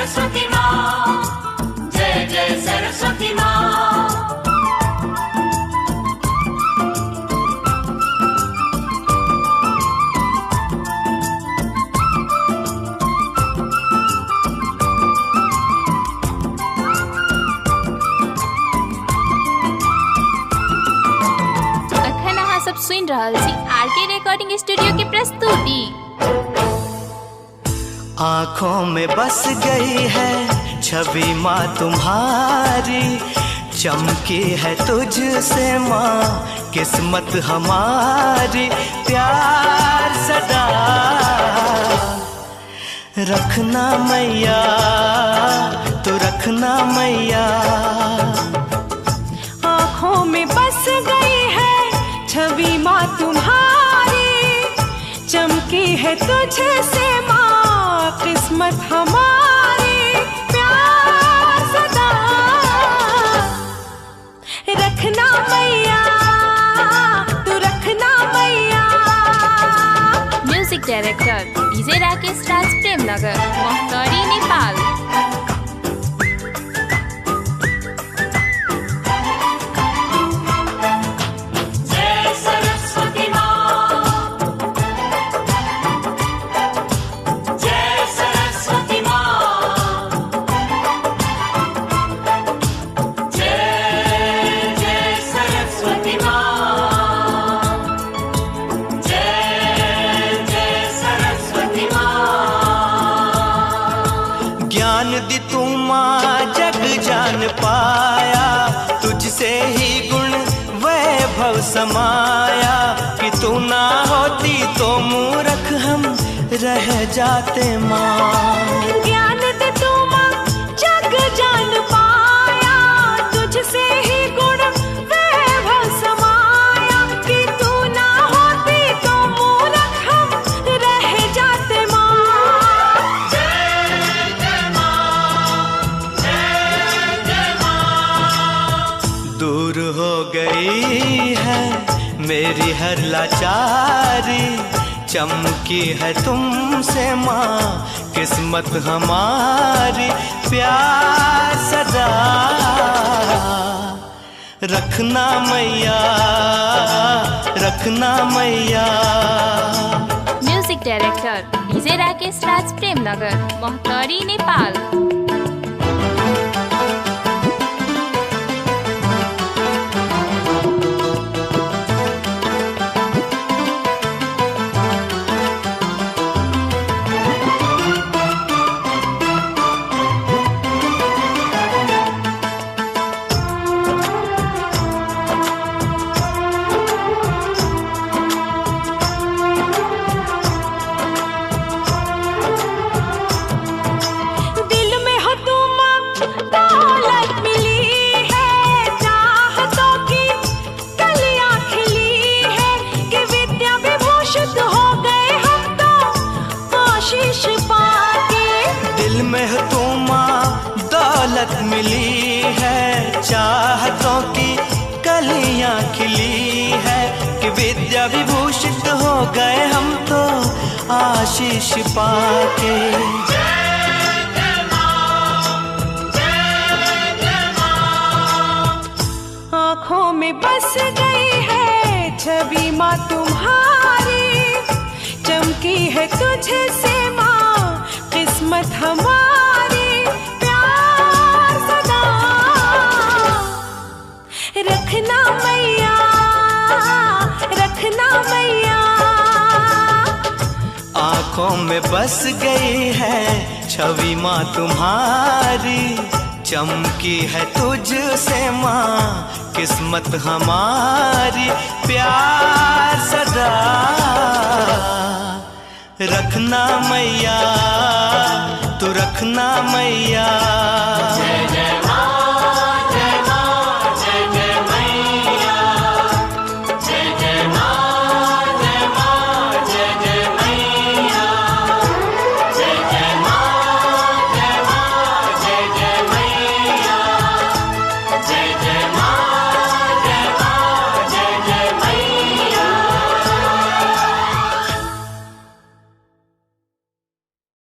सरस्वती माँ, जय जय सरस्वती माँ। सब सुन रहल छी आरके रिकॉर्डिंग स्टूडियो की प्रस्तुति। आँखों में बस गई है छवि माँ तुम्हारी, चमकी है तुझसे माँ किस्मत हमारी। प्यार सदा रखना मैया, तू रखना मैया। आँखों में बस गई है छवि माँ तुम्हारी, चमकी है तुझसे माँ किस्मत हमारी। प्यार सदा रखना मैया, तू रखना मैया। म्यूजिक डायरेक्टर डीजे राकेश राज प्रेमनगर, मोहतौरी, नेपाल। ज्ञान दी तू माँ जग जान पाया, तुझसे ही गुण वैभव समाया। कि तू ना होती तो मूर्ख हम रह जाते माँ। ज्ञान दे तू माँ जग जान पाया, तुझसे ही गुण वैभव समाया। कि तू ना होती तो मूर्ख हम रह जाते माँ। दूर हो गई है मेरी हर लाचारी, चमकी है तुमसे माँ किस्मत हमारी। प्यार सदा रखना मैया, रखना मैया। म्यूजिक डायरेक्टर डीजे राकेश राज प्रेमनगर, मोहतौरी, नेपाल। दिल में हो तू माँ दौलत मिली है, चाहतों की कलियां खिली है। कि विद्या विभूषित हो गए हम तो आशीष पाके। आँखों में बस गई है छवि माँ तुम्हारी, चमकी है तुझसे माँ किस्मत हमारी। प्यार सदा रखना मैया, रखना मैया। आँखों में बस गई है छवि माँ तुम्हारी, चमकी है तुझसे माँ किस्मत हमारी। प्यार सदा रखना मैया, तू रखना मैया। जय जय